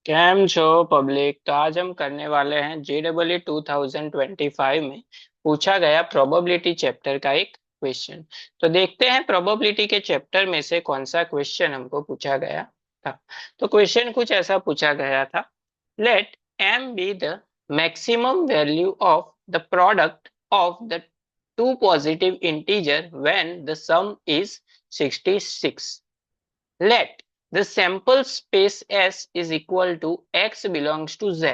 Cam छो public. तो आज हम करने वाले हैं JEE 2025 में पूछा गया प्रोबेबिलिटी चैप्टर का एक क्वेश्चन। तो देखते हैं प्रोबेबिलिटी के चैप्टर में से कौन सा क्वेश्चन हमको पूछा गया था। तो क्वेश्चन कुछ ऐसा पूछा गया था। Let m be the maximum value of the product of the two positive integer when the sum is 66। Let the sample space S is equal to x belongs to Z.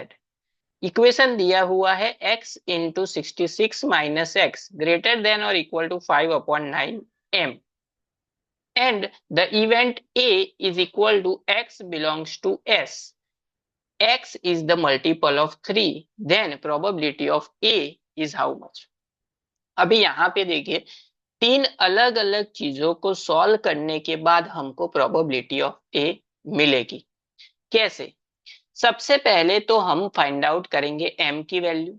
Equation दिया हुआ है x into 66 minus x greater than or equal to 5/9 m and the event A is equal to x belongs to S. X is the multiple of 3, then probability of A is how much? अभी यहाँ पे देखिए, तीन अलग अलग चीजों को solve करने के बाद हमको प्रोबेबिलिटी ऑफ ए मिलेगी। कैसे? सबसे पहले तो हम फाइंड आउट करेंगे एम की वैल्यू।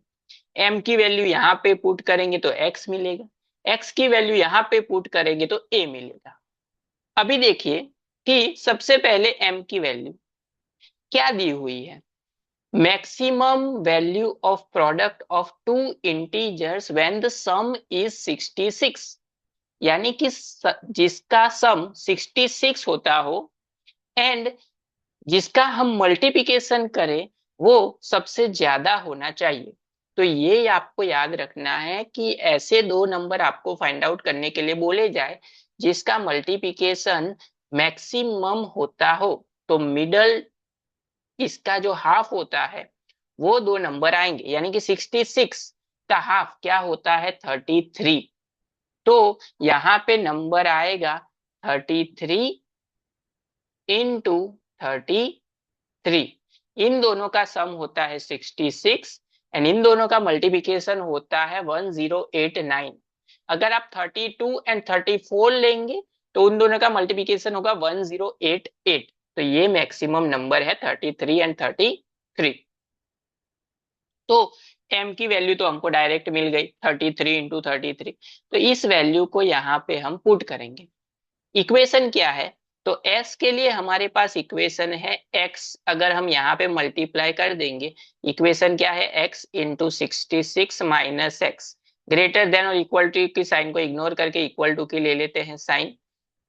एम की वैल्यू यहाँ पे पुट करेंगे तो एक्स मिलेगा। एक्स की वैल्यू यहाँ पे पुट करेंगे तो ए मिलेगा। अभी देखिए कि सबसे पहले एम की वैल्यू क्या दी हुई है। Maximum value of product of two integers when the sum is 66। यानी कि जिसका सम 66 होता हो एंड जिसका हम मल्टीप्लिकेशन करें वो सबसे ज्यादा होना चाहिए। तो ये आपको याद रखना है कि ऐसे दो नंबर आपको फाइंड आउट करने के लिए बोले जाए जिसका मल्टीप्लिकेशन मैक्सिमम होता हो, तो मिडल इसका जो हाफ होता है वो दो नंबर आएंगे। यानी कि 66 का हाफ क्या होता है, 33। तो यहाँ पे नंबर आएगा 33 इंटू 33। इन दोनों का सम होता है 66 एंड इन दोनों का मल्टीप्लिकेशन होता है 1089। अगर आप 32 एंड 34 लेंगे तो उन दोनों का मल्टीप्लिकेशन होगा 1088। तो ये मैक्सिमम नंबर है 33 एंड 33। तो m की वैल्यू तो हमको डायरेक्ट मिल गई 33 इंटू 33। तो इस वैल्यू को यहाँ पे हम पुट करेंगे। इक्वेशन क्या है? तो s के लिए हमारे पास इक्वेशन है x। अगर हम यहाँ पे मल्टीप्लाई कर देंगे, इक्वेशन क्या है, x into 66 minus x greater than or equal to की साइन को इग्नोर करके इक्वल टू की ले लेते हैं साइन।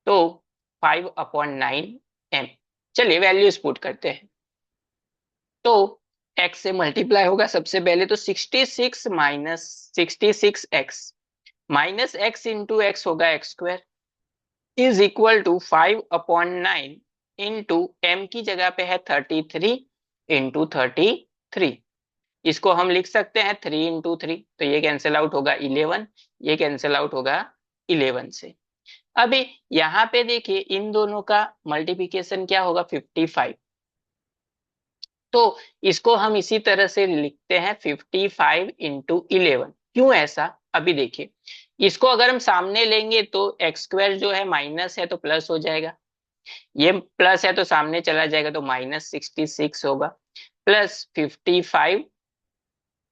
तो 5/9 m। चलिए वैल्यूज पुट करते हैं। तो x से मल्टीप्लाई होगा सबसे पहले, तो 66 minus 66x minus X into X होगा X square is equal to 5/9 into M की जगह पे है 33 इंटू 33। इसको हम लिख सकते हैं 3 इंटू 3, तो ये कैंसिल आउट होगा 11, ये कैंसिल आउट होगा 11 से। अभी यहाँ पे देखिए इन दोनों का मल्टीप्लिकेशन क्या होगा, 55। तो इसको हम इसी तरह से लिखते हैं 55 इंटू 11। क्यों ऐसा, अभी देखिए, इसको अगर हम सामने लेंगे तो एक्स स्क्वायर जो है माइनस है तो प्लस हो जाएगा, ये प्लस है तो सामने चला जाएगा तो -66 होगा, प्लस 55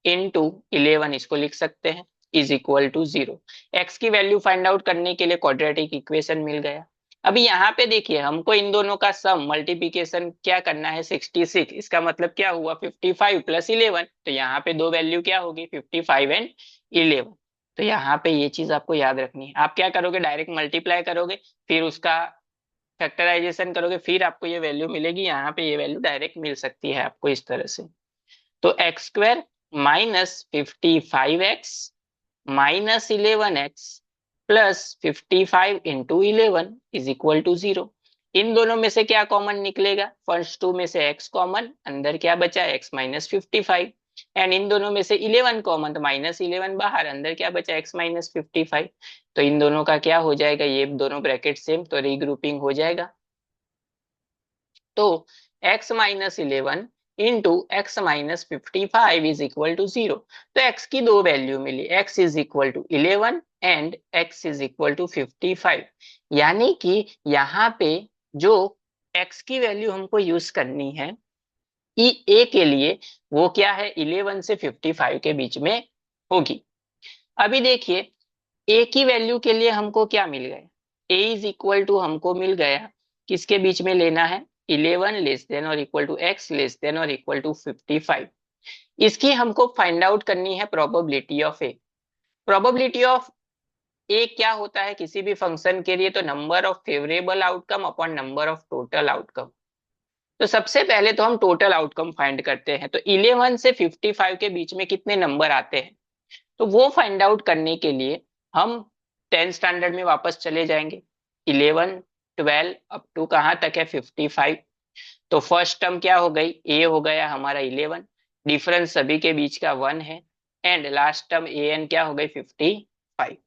इंटू 11 इसको लिख सकते हैं इज इक्वल टू 0। एक्स की वैल्यू फाइंड आउट करने के लिए क्वाड्रेटिक इक्वेशन मिल गया। अभी यहाँ पे देखिए हमको इन दोनों का सम मल्टीप्लिकेशन क्या करना है, 66। इसका मतलब क्या हुआ, 55 प्लस 11। तो यहाँ पे दो वैल्यू क्या होगी, 55 एंड 11। तो यहाँ पे ये चीज आपको याद रखनी है। आप क्या करोगे, डायरेक्ट मल्टीप्लाई करोगे, फिर उसका फैक्टराइजेशन करोगे, फिर आपको ये वैल्यू मिलेगी। यहाँ पे ये वैल्यू डायरेक्ट मिल सकती है आपको इस तरह से। तो x square minus 55x minus 11x plus 55 into 11 is equal to 0। इन दोनों में से क्या कॉमन निकलेगा, फर्स्ट टू में से x कॉमन, अंदर क्या बचा, x माइनस 55। एंड इन दोनों में से 11 कॉमन, तो -11 बाहर, अंदर क्या बचा, x माइनस 55। तो इन दोनों का क्या हो जाएगा, ये दोनों ब्रैकेट सेम, तो रीग्रुपिंग हो जाएगा। तो x minus 11 into x minus 55 is equal to 0। तो x की दो वैल्यू मिली, x is equal to 11 and x is equal to 55। यानी कि यहाँ पे जो x की वैल्यू हमको यूज करनी है ई ए के लिए, वो क्या है, 11 से 55 के बीच में होगी। अभी देखिए ए की वैल्यू के लिए हमको क्या मिल गया, ए इज इक्वल टू हमको मिल गया, किसके बीच में लेना है, 11 less than or equal to x less than or equal to 55। इसकी हमको फाइंड आउट करनी है probability of A. Probability of A क्या होता है किसी भी फंक्शन के लिए? तो number of favourable outcome upon number of total outcome. तो सबसे पहले तो हम टोटल आउटकम फाइंड करते हैं। तो 11 से 55 के बीच में कितने नंबर आते हैं, तो वो फाइंड आउट करने के लिए हम 10 स्टैंडर्ड में वापस चले जाएंगे। 11, 12 अप टू कहाँ तक है 55। तो फर्स्ट टर्म क्या हो गई, ए हो गया हमारा 11, डिफरेंस सभी के बीच का 1 है, and last term a n क्या हो गई 55।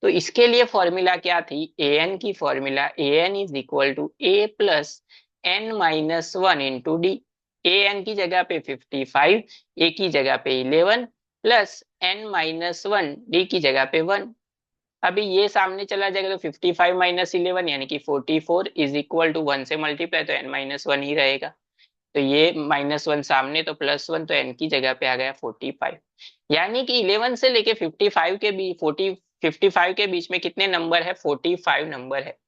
तो इसके लिए फॉर्मूला क्या थी, ए एन की formula a n is equal to a plus n minus one into d. A n की जगह पे 55, ए की जगह पे 11 plus n minus one, d की जगह पे 1। अभी ये सामने चला जाएगा तो 55 माइनस 11 यानी कि 44 इज इक्वल टू 1 से मल्टीप्लाई तो एन माइनस वन ही रहेगा। तो ये -1 सामने तो +1 तो एन की जगह पे आ गया 45। यानी कि 11 से लेके 55 के बीच 55 के बीच में कितने नंबर है, 45 नंबर है।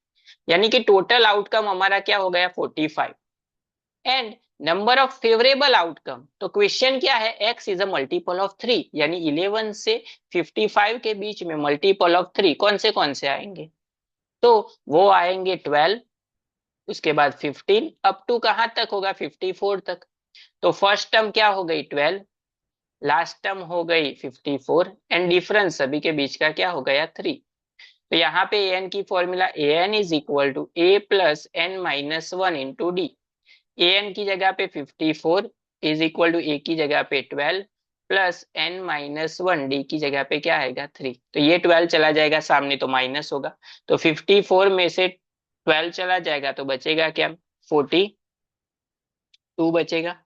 यानी कि टोटल आउटकम हमारा क्या हो गया 45। And number of favourable outcome, तो क्वेश्चन क्या है, x is a multiple of 3, यानी 11 से 55 के बीच में मल्टीपल ऑफ 3 कौन से आएंगे, तो वो आएंगे 12, उसके बाद 15 अप टू कहां तक होगा 54 तक। तो फर्स्ट टर्म क्या हो गई 12, लास्ट टर्म हो गई 54, एंड डिफरेंस सभी के बीच का क्या हो गया 3। तो यहाँ पे एन की formula a n is equal to a plus n minus one into d. A n की जगह पे 54 इज इक्वल टू ए की जगह पे 12 plus n minus one, d की जगह पे क्या आएगा 3। तो ये 12 चला जाएगा सामने तो माइनस होगा, तो 54 में से 12 चला जाएगा तो बचेगा क्या 42 बचेगा।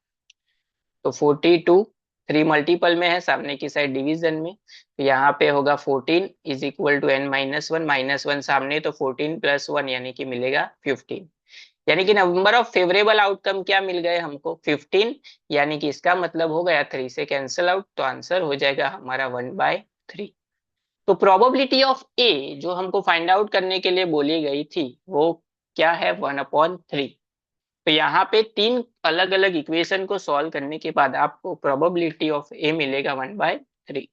तो 42 3 मल्टीपल में है, सामने की साइड डिवीजन में, तो यहाँ पे होगा 14 is equal to n minus one सामने तो 14 प्लस वन यानी कि मिलेगा 15। यानी कि नंबर ऑफ फेवरेबल आउटकम क्या मिल गए हमको 15, यानी कि इसका मतलब हो गया 3 से कैंसिल आउट, तो आंसर हो जाएगा हमारा 1/3। तो प्रोबेबिलिटी ऑफ ए जो हमको फाइंड आउट करने के लिए बोली गई थी वो क्या है 1/3। तो यहाँ पे 3 अलग अलग इक्वेशन को सॉल्व करने के बाद आपको प्रोबेबिलिटी ऑफ ए मिलेगा 1/3।